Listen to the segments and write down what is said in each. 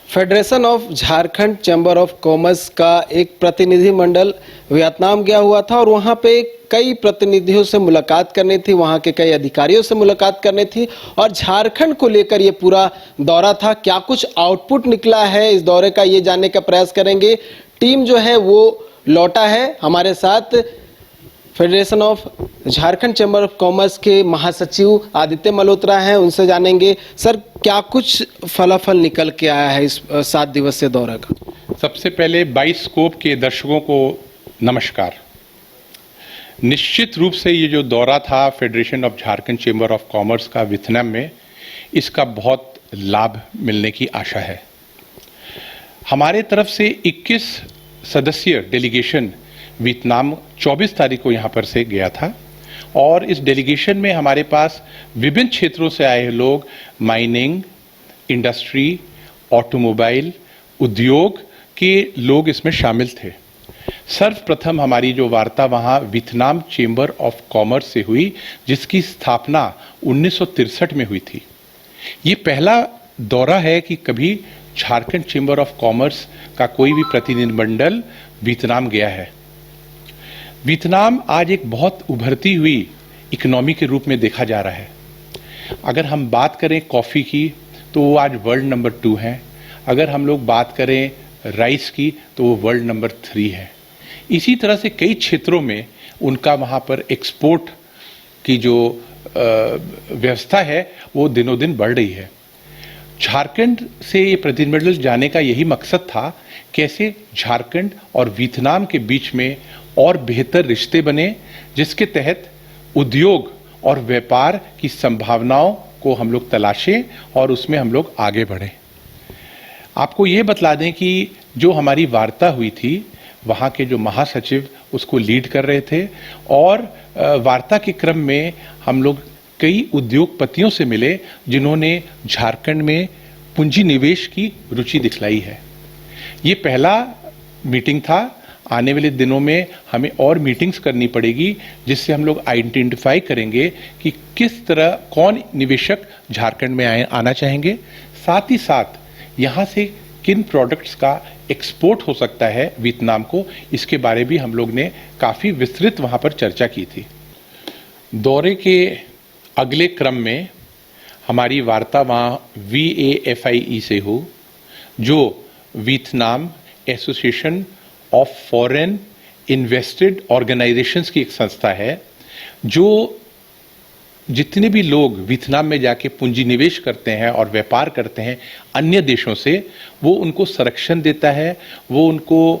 Federation of Jharkhand chamber of commerce का एक प्रतिनिधिमंडल वियतनाम गया हुआ था और वहां पे कई प्रतिनिधियों से मुलाकात करनी थी, वहां के कई अधिकारियों से मुलाकात करनी थी और झारखंड को लेकर ये पूरा दौरा था। क्या कुछ आउटपुट निकला है इस दौरे का, ये जानने का प्रयास करेंगे। टीम जो है वो लौटा है। हमारे साथ federation of Jharkhand chamber of commerce के महासचिव आदित्य मल्होत्रा हैं, उनसे जानेंगे सर क्या कुछ फलाफल निकल के आया है इस 7 दिवसीय दौरे का। सबसे पहले बाइस्कोप के दर्शकों को नमस्कार। निश्चित रूप से ये जो दौरा था federation of Jharkhand chamber of commerce का वियतनाम में, इसका बहुत लाभ मिलने की आशा है। हमारे तरफ से 21 सदस्यीय डेलीगेशन वियतनाम 24 तारीख को यहाँ पर से गया था और इस डेलीगेशन में हमारे पास विभिन्न क्षेत्रों से आए लोग, माइनिंग, इंडस्ट्री, ऑटोमोबाइल, उद्योग के लोग इसमें शामिल थे। सर्वप्रथम हमारी जो वार्ता वहाँ वियतनाम चैम्बर ऑफ कॉमर्स से हुई, जिसकी स्थापना 1963 में हुई थी। ये पहला दौरा है कि कभी झारखंड चैम्बर ऑफ कॉमर्स का कोई भी प्रतिनिधिमंडल वियतनाम गया है। वियतनाम आज एक बहुत उभरती हुई इकोनॉमी के रूप में देखा जा रहा है। अगर हम बात करें कॉफ़ी की तो वो आज वर्ल्ड नंबर 2 है। अगर हम लोग बात करें राइस की तो वो वर्ल्ड नंबर 3 है। इसी तरह से कई क्षेत्रों में उनका वहाँ पर एक्सपोर्ट की जो व्यवस्था है वो दिनों दिन बढ़ रही है। झारखंड से ये प्रतिनिधिमंडल जाने का यही मकसद था, कैसे झारखंड और वियतनाम के बीच में और बेहतर रिश्ते बने, जिसके तहत उद्योग और व्यापार की संभावनाओं को हम लोग तलाशें और उसमें हम लोग आगे बढ़ें। आपको ये बतला दें कि जो हमारी वार्ता हुई थी, वहाँ के जो महासचिव उसको लीड कर रहे थे और वार्ता के क्रम में हम लोग कई उद्योगपतियों से मिले जिन्होंने झारखंड में पूंजी निवेश की रुचि दिखलाई है। ये पहला मीटिंग था। आने वाले दिनों में हमें और मीटिंग्स करनी पड़ेगी, जिससे हम लोग आइडेंटिफाई करेंगे कि किस तरह कौन निवेशक झारखंड में आना चाहेंगे, साथ ही साथ यहाँ से किन प्रोडक्ट्स का एक्सपोर्ट हो सकता है वियतनाम को, इसके बारे भी हम लोग ने काफ़ी विस्तृत वहाँ पर चर्चा की थी। दौरे के अगले क्रम में हमारी वार्ता वहाँ VAFIE से हो, जो Vietnam association of foreign invested organisations की एक संस्था है, जो जितने भी लोग वियतनाम में जाके पूंजी निवेश करते हैं और व्यापार करते हैं अन्य देशों से, वो उनको संरक्षण देता है, वो उनको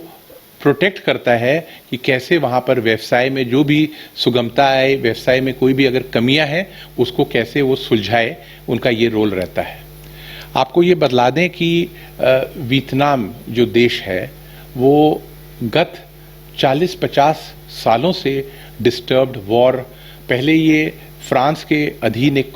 प्रोटेक्ट करता है कि कैसे वहाँ पर व्यवसाय में जो भी सुगमता आए, व्यवसाय में कोई भी अगर कमियां हैं उसको कैसे वो सुलझाए, उनका ये रोल रहता है। आपको ये बतला दें कि वियतनाम जो देश है वो गत 40-50 सालों से डिस्टर्ब्ड वॉर, पहले ये फ्रांस के अधीन एक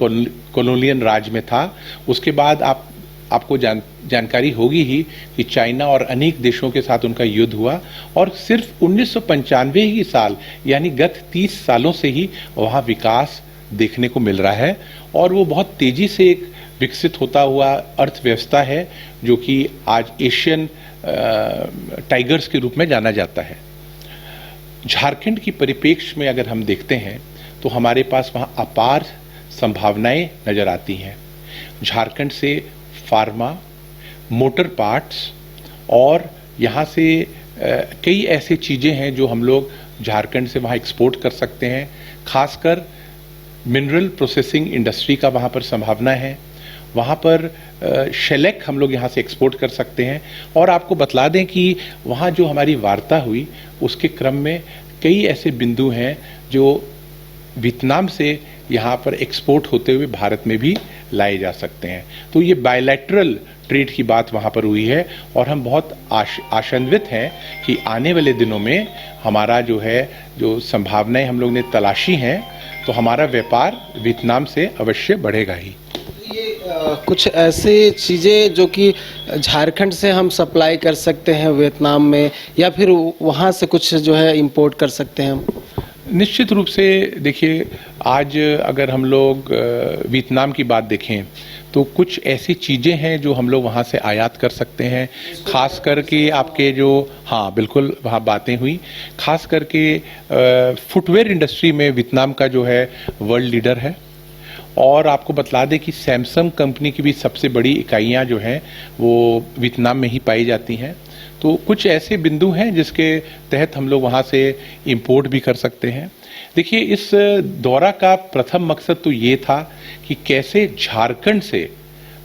कॉलोनियल राज में था। उसके बाद आपको जानकारी होगी ही कि चाइना और अनेक देशों के साथ उनका युद्ध हुआ और सिर्फ 1995 ही साल, यानी गत 30 सालों से ही वहाँ विकास देखने को मिल रहा है और वो बहुत तेजी से एक विकसित होता हुआ अर्थव्यवस्था है, जो कि आज एशियन टाइगर्स के रूप में जाना जाता है। झारखंड की परिप्रेक्ष्य में अगर हम देखते हैं तो हमारे पास वहाँ अपार संभावनाएं नजर आती हैं। झारखंड से फार्मा, मोटर पार्ट्स और यहाँ से कई ऐसे चीज़ें हैं जो हम लोग झारखंड से वहाँ एक्सपोर्ट कर सकते हैं। खासकर मिनरल प्रोसेसिंग इंडस्ट्री का वहाँ पर संभावना है। वहाँ पर शेलेक हम लोग यहाँ से एक्सपोर्ट कर सकते हैं। और आपको बतला दें कि वहाँ जो हमारी वार्ता हुई उसके क्रम में कई ऐसे बिंदु हैं जो वियतनाम से यहाँ पर एक्सपोर्ट होते हुए भारत में भी लाए जा सकते हैं। तो ये बायलैटरल ट्रेड की बात वहाँ पर हुई है और हम बहुत आशान्वित हैं कि आने वाले दिनों में हमारा जो संभावनाएं हम लोग ने तलाशी हैं, तो हमारा व्यापार वियतनाम से अवश्य बढ़ेगा ही। कुछ ऐसी चीज़ें जो कि झारखंड से हम सप्लाई कर सकते हैं वियतनाम में, या फिर वहाँ से कुछ जो है इंपोर्ट कर सकते हैं हम? निश्चित रूप से देखिए, आज अगर हम लोग वियतनाम की बात देखें तो कुछ ऐसी चीज़ें हैं जो हम लोग वहाँ से आयात कर सकते हैं, खास करके आपके जो, हाँ बिल्कुल वहाँ बातें हुई, खास करके फुटवेयर इंडस्ट्री में वियतनाम का जो है वर्ल्ड लीडर है। और आपको बतला दें कि सैमसंग कंपनी की भी सबसे बड़ी इकाइयाँ जो हैं वो वियतनाम में ही पाई जाती हैं। तो कुछ ऐसे बिंदु हैं जिसके तहत हम लोग वहाँ से इंपोर्ट भी कर सकते हैं। देखिए, इस दौरा का प्रथम मकसद तो ये था कि कैसे झारखंड से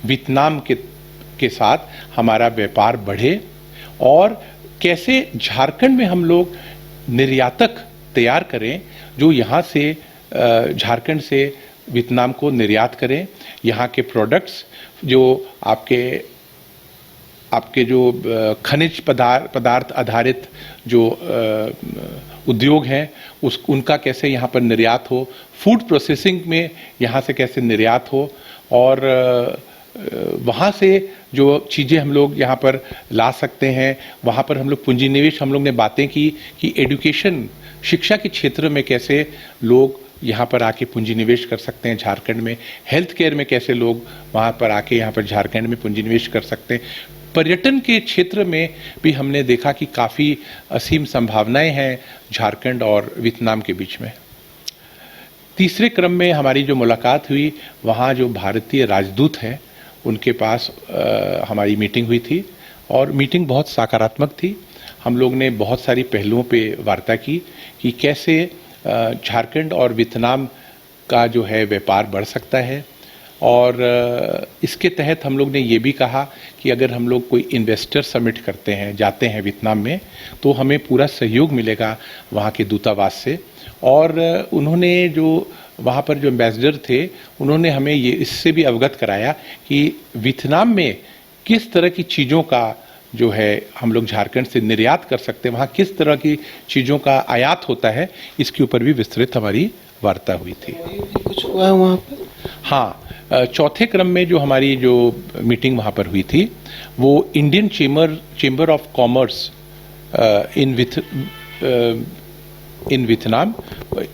वियतनाम के साथ हमारा व्यापार बढ़े और कैसे झारखंड में हम लोग निर्यातक तैयार करें जो यहाँ से झारखंड से वियतनाम को निर्यात करें। यहाँ के प्रोडक्ट्स जो आपके जो खनिज पदार्थ आधारित जो उद्योग हैं उनका कैसे यहाँ पर निर्यात हो, फूड प्रोसेसिंग में यहाँ से कैसे निर्यात हो, और वहाँ से जो चीज़ें हम लोग यहाँ पर ला सकते हैं, वहाँ पर हम लोग पूंजी निवेश, हम लोग ने बातें की कि एजुकेशन, शिक्षा के क्षेत्र में कैसे लोग यहाँ पर आके पूंजी निवेश कर सकते हैं झारखंड में, हेल्थ केयर में कैसे लोग वहाँ पर आके यहाँ पर झारखंड में पूंजी निवेश कर सकते हैं। पर्यटन के क्षेत्र में भी हमने देखा कि काफ़ी असीम संभावनाएं हैं झारखंड और वियतनाम के बीच में। तीसरे क्रम में हमारी जो मुलाकात हुई, वहाँ जो भारतीय राजदूत हैं उनके पास हमारी मीटिंग हुई थी और मीटिंग बहुत सकारात्मक थी। हम लोग ने बहुत सारी पहलुओं पे वार्ता की कि कैसे झारखंड और वियतनाम का जो है व्यापार बढ़ सकता है, और इसके तहत हम लोग ने ये भी कहा कि अगर हम लोग कोई इन्वेस्टर समिट करते हैं, जाते हैं वियतनाम में, तो हमें पूरा सहयोग मिलेगा वहाँ के दूतावास से। और उन्होंने जो वहाँ पर जो एम्बेसडर थे, उन्होंने हमें ये इससे भी अवगत कराया कि वियतनाम में किस तरह की चीज़ों का जो है हम लोग झारखंड से निर्यात कर सकते हैं, वहाँ किस तरह की चीज़ों का आयात होता है, इसके ऊपर भी विस्तृत हमारी वार्ता हुई थी। कुछ हुआ है वहाँ पर? हाँ, चौथे क्रम में जो हमारी जो मीटिंग वहाँ पर हुई थी वो Indian chamber of commerce in Vietnam,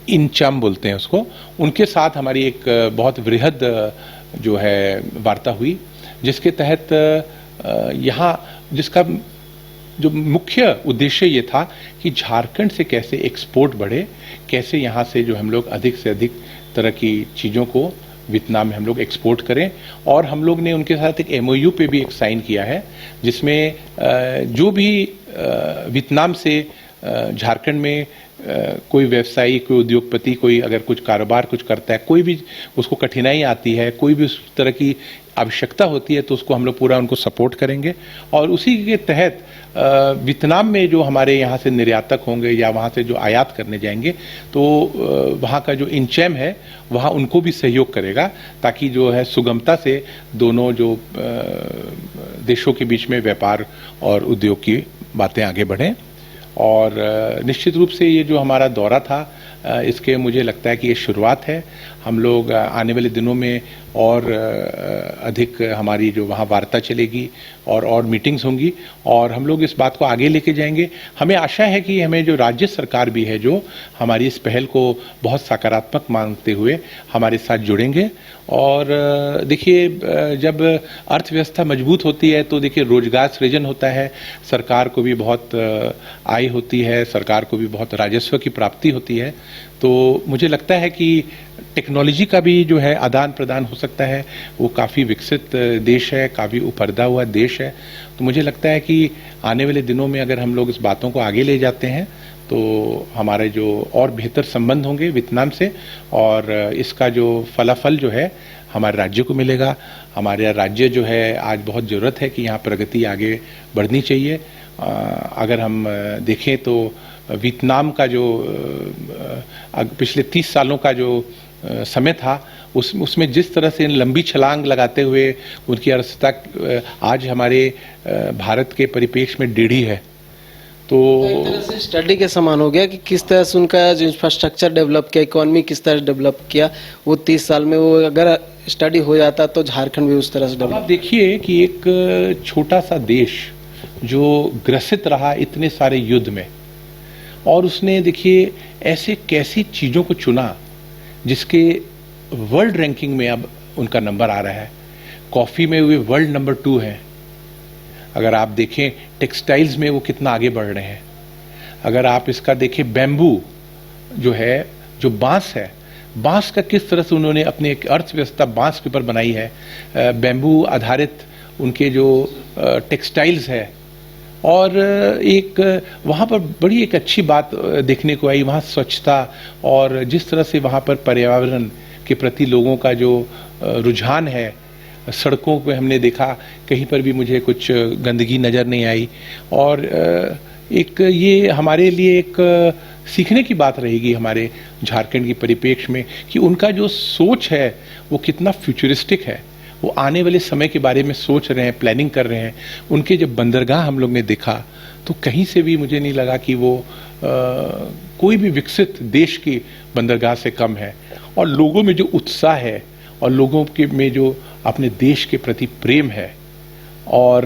INCHAM बोलते हैं उसको, उनके साथ हमारी एक बहुत वृहद जो है वार्ता हुई, जिसके तहत यहाँ जिसका जो मुख्य उद्देश्य ये था कि झारखंड से कैसे एक्सपोर्ट बढ़े, कैसे यहाँ से जो हम लोग अधिक से अधिक तरह की चीज़ों को वियतनाम में हम लोग एक्सपोर्ट करें। और हम लोग ने उनके साथ एक MOU पे भी एक साइन किया है, जिसमें जो भी वियतनाम से झारखंड में कोई व्यवसायी, कोई उद्योगपति, कोई अगर कुछ कारोबार कुछ करता है, कोई भी उसको कठिनाई आती है, कोई भी उस तरह की आवश्यकता होती है, तो उसको हम लोग पूरा उनको सपोर्ट करेंगे। और उसी के तहत वियतनाम में जो हमारे यहाँ से निर्यातक होंगे या वहाँ से जो आयात करने जाएंगे, तो वहाँ का जो इनचैम है वहाँ उनको भी सहयोग करेगा, ताकि जो है सुगमता से दोनों जो देशों के बीच में व्यापार और उद्योग की बातें आगे बढ़ें। और निश्चित रूप से ये जो हमारा दौरा था, इसके मुझे लगता है कि ये शुरुआत है। हम लोग आने वाले दिनों में और अधिक हमारी जो वहाँ वार्ता चलेगी और मीटिंग्स होंगी, और हम लोग इस बात को आगे लेके जाएंगे। हमें आशा है कि हमें जो राज्य सरकार भी है, जो हमारी इस पहल को बहुत सकारात्मक मानते हुए हमारे साथ जुड़ेंगे। और देखिए, जब अर्थव्यवस्था मजबूत होती है तो देखिए रोजगार सृजन होता है, सरकार को भी बहुत आय होती है, सरकार को भी बहुत राजस्व की प्राप्ति होती है। तो मुझे लगता है कि टेक्नोलॉजी का भी जो है आदान प्रदान हो सकता है। वो काफ़ी विकसित देश है, काफ़ी उभरता हुआ देश है। तो मुझे लगता है कि आने वाले दिनों में अगर हम लोग इस बातों को आगे ले जाते हैं तो हमारे जो और बेहतर संबंध होंगे वियतनाम से, और इसका जो फलाफल जो है हमारे राज्य को मिलेगा। हमारा राज्य जो है आज बहुत ज़रूरत है कि यहाँ प्रगति आगे बढ़नी चाहिए। अगर हम देखें तो वियतनाम का जो पिछले 30 सालों का जो समय था, उसमें जिस तरह से लंबी छलांग लगाते हुए उनकी अर्थव्यवस्था आज हमारे भारत के परिप्रेक्ष्य में 1.5 है। तो एक तरह से स्टडी के समान हो गया कि किस तरह से उनका जो इंफ्रास्ट्रक्चर डेवलप किया, इकोनॉमी किस तरह से डेवलप किया, वो 30 साल में वो अगर स्टडी हो जाता तो झारखंड भी उस तरह से डेवलप। आप देखिए कि एक छोटा सा देश जो ग्रसित रहा इतने सारे युद्ध में, और उसने देखिए ऐसे कैसी चीज़ों को चुना जिसके वर्ल्ड रैंकिंग में अब उनका नंबर आ रहा है। कॉफ़ी में वे वर्ल्ड नंबर 2 हैं। अगर आप देखें टेक्सटाइल्स में वो कितना आगे बढ़ रहे हैं। अगर आप इसका देखें बैम्बू जो है, जो बांस है, बांस का किस तरह से उन्होंने अपनी एक अर्थव्यवस्था बांस के ऊपर बनाई है। बैम्बू आधारित उनके जो टेक्सटाइल्स है। और एक वहाँ पर बड़ी एक अच्छी बात देखने को आई, वहाँ स्वच्छता और जिस तरह से वहाँ पर पर्यावरण के प्रति लोगों का जो रुझान है। सड़कों पे हमने देखा कहीं पर भी मुझे कुछ गंदगी नज़र नहीं आई। और एक ये हमारे लिए एक सीखने की बात रहेगी हमारे झारखंड की परिप्रेक्ष्य में कि उनका जो सोच है वो कितना फ्यूचरिस्टिक है। वो आने वाले समय के बारे में सोच रहे हैं, प्लानिंग कर रहे हैं। उनके जब बंदरगाह हम लोग ने देखा तो कहीं से भी मुझे नहीं लगा कि वो कोई भी विकसित देश की बंदरगाह से कम है। और लोगों में जो उत्साह है और लोगों के में जो अपने देश के प्रति प्रेम है और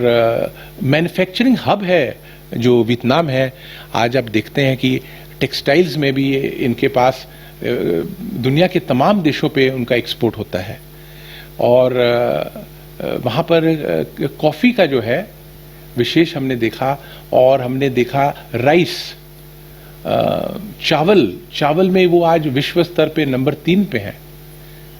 मैन्युफैक्चरिंग हब है जो वियतनाम है। आज आप देखते हैं कि टेक्सटाइल्स में भी इनके पास दुनिया के तमाम देशों पे उनका एक्सपोर्ट होता है। और वहाँ पर कॉफ़ी का जो है विशेष हमने देखा। और हमने देखा राइस, चावल में वो आज विश्व स्तर पे नंबर 3 पे हैं।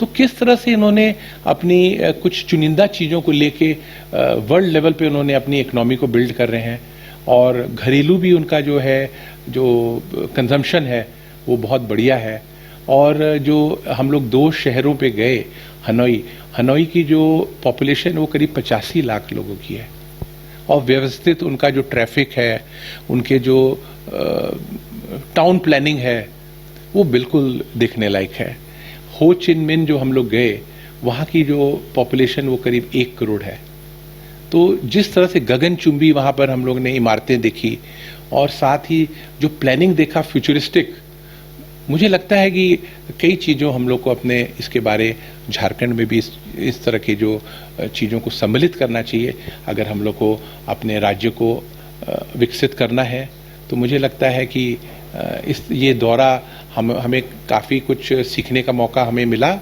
तो किस तरह से इन्होंने अपनी कुछ चुनिंदा चीज़ों को लेके वर्ल्ड लेवल पे उन्होंने अपनी इकोनॉमी को बिल्ड कर रहे हैं। और घरेलू भी उनका जो है, जो कंजम्पशन है वो बहुत बढ़िया है। और जो हम लोग 2 शहरों पे गए, हनोई की जो पॉपुलेशन वो करीब 85 लाख लोगों की है। और व्यवस्थित उनका जो ट्रैफिक है, उनके जो टाउन प्लानिंग है वो बिल्कुल देखने लायक है। हो चिन मिन जो हम लोग गए, वहाँ की जो पॉपुलेशन वो करीब 1 करोड़ है। तो जिस तरह से गगनचुंबी वहाँ पर हम लोग ने इमारतें देखी और साथ ही जो प्लानिंग देखा फ्यूचरिस्टिक, मुझे लगता है कि कई चीज़ों हम लोग को अपने इसके बारे झारखंड में भी इस तरह की जो चीज़ों को सम्मिलित करना चाहिए। अगर हम लोग को अपने राज्य को विकसित करना है तो मुझे लगता है कि ये दौरा हमें काफ़ी कुछ सीखने का मौका हमें मिला।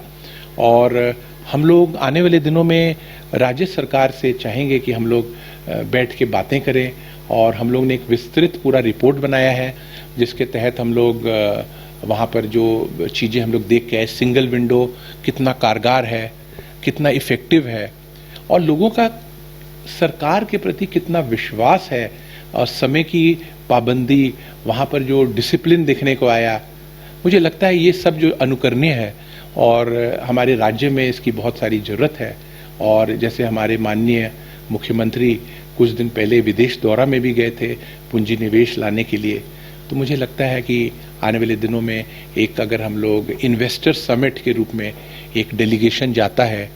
और हम लोग आने वाले दिनों में राज्य सरकार से चाहेंगे कि हम लोग बैठ के बातें करें। और हम लोग ने एक विस्तृत पूरा रिपोर्ट बनाया है जिसके तहत हम लोग वहाँ पर जो चीज़ें हम लोग देख के आए, सिंगल विंडो कितना कारगर है, कितना इफ़ेक्टिव है और लोगों का सरकार के प्रति कितना विश्वास है। और समय की पाबंदी, वहाँ पर जो डिसिप्लिन देखने को आया, मुझे लगता है ये सब जो अनुकरणीय है और हमारे राज्य में इसकी बहुत सारी ज़रूरत है। और जैसे हमारे माननीय मुख्यमंत्री कुछ दिन पहले विदेश दौरा में भी गए थे पूंजी निवेश लाने के लिए। तो मुझे लगता है कि आने वाले दिनों में एक अगर हम लोग इन्वेस्टर समिट के रूप में एक डेलीगेशन जाता है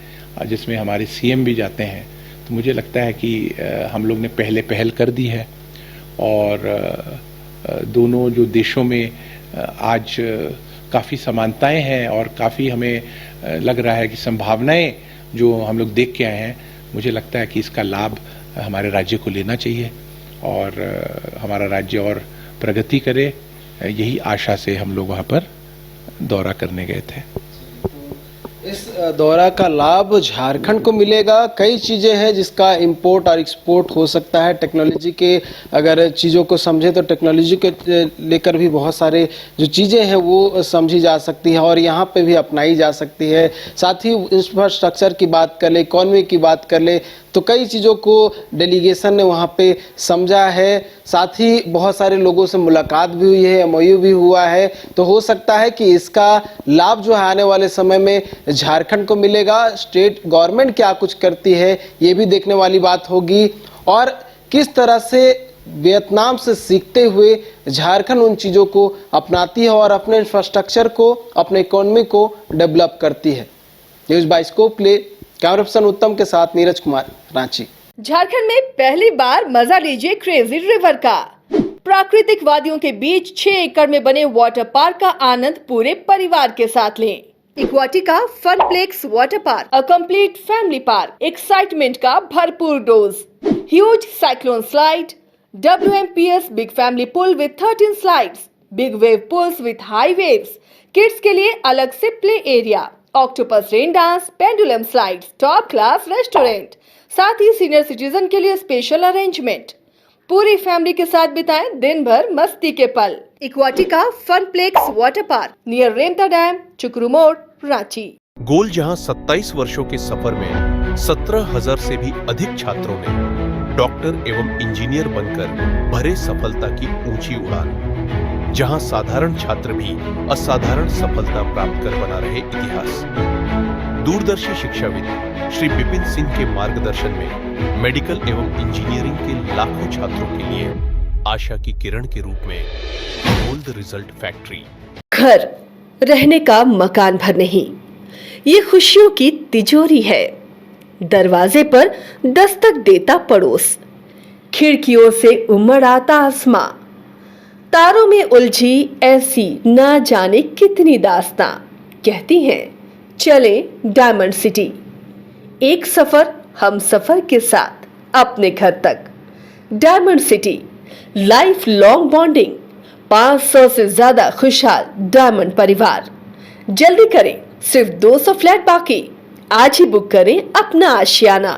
जिसमें हमारे सीएम भी जाते हैं, तो मुझे लगता है कि हम लोग ने पहल कर दी है। और दोनों जो देशों में आज काफ़ी समानताएं हैं और काफ़ी हमें लग रहा है कि संभावनाएं जो हम लोग देख के आए हैं, मुझे लगता है कि इसका लाभ हमारे राज्य को लेना चाहिए और हमारा राज्य और प्रगति करे, यही आशा से हम लोग वहाँ पर दौरा करने गए थे। इस दौरा का लाभ झारखंड को मिलेगा। कई चीज़ें हैं जिसका इंपोर्ट और एक्सपोर्ट हो सकता है। टेक्नोलॉजी के अगर चीज़ों को समझे तो टेक्नोलॉजी के लेकर भी बहुत सारे जो चीज़ें हैं वो समझी जा सकती है और यहाँ पे भी अपनाई जा सकती है। साथ ही इंफ्रास्ट्रक्चर की बात कर ले, इकॉनमी की बात कर ले, तो कई चीज़ों को डेलीगेशन ने वहाँ पे समझा है। साथ ही बहुत सारे लोगों से मुलाकात भी हुई है, एमओयू भी हुआ है। तो हो सकता है कि इसका लाभ जो है आने वाले समय में झारखंड को मिलेगा। स्टेट गवर्नमेंट क्या कुछ करती है ये भी देखने वाली बात होगी और किस तरह से वियतनाम से सीखते हुए झारखंड उन चीज़ों को अपनाती है और अपने इंफ्रास्ट्रक्चर को, अपने इकोनॉमी को डेवलप करती है। न्यूज़ बाइस्कोप ले कैमरा पर्सन उत्तम के साथ नीरज कुमार, रांची। झारखंड में पहली बार मजा लीजिए क्रेजी रिवर का। प्राकृतिक वादियों के बीच 6 एकड़ में बने वाटर पार्क का आनंद पूरे परिवार के साथ लें। Equatica funplex water park, a complete family park, excitement का भरपूर dose, huge cyclone slide, WMPS big family pool with 13 slides, big wave pools with high waves, kids के लिए अलग से play area, octopus rain dance, pendulum slides, top class restaurant, साथ ही senior citizen के लिए स्पेशल अरेंजमेंट। पूरी family के साथ बिताएं दिन भर मस्ती के पल। इक्वाटिका funplex water park near Remta dam, चुकरू मोड़, रांची। गोल जहां 27 वर्षों के सफर में 17,000 से भी अधिक छात्रों ने डॉक्टर एवं इंजीनियर बनकर भरे सफलता की ऊंची उड़ान, जहां साधारण छात्र भी असाधारण सफलता प्राप्त कर बना रहे इतिहास। दूरदर्शी शिक्षाविद श्री विपिन सिंह के मार्गदर्शन में मेडिकल एवं इंजीनियरिंग के लाखों छात्रों के लिए आशा की किरण के रूप में गोल्ड रिजल्ट फैक्ट्री। घर रहने का मकान भर नहीं, ये खुशियों की तिजोरी है। दरवाजे पर दस्तक देता पड़ोस, खिड़कियों से उमड़ आता आसमां, तारों में उलझी ऐसी ना जाने कितनी दास्तां। कहती हैं चले डायमंड सिटी, एक सफर हम सफर के साथ अपने घर तक। Diamond city, life long bonding, 500 से ज्यादा खुशहाल डायमंड परिवार। जल्दी करें, सिर्फ 200 फ्लैट बाकी। आज ही बुक करें अपना आशियाना।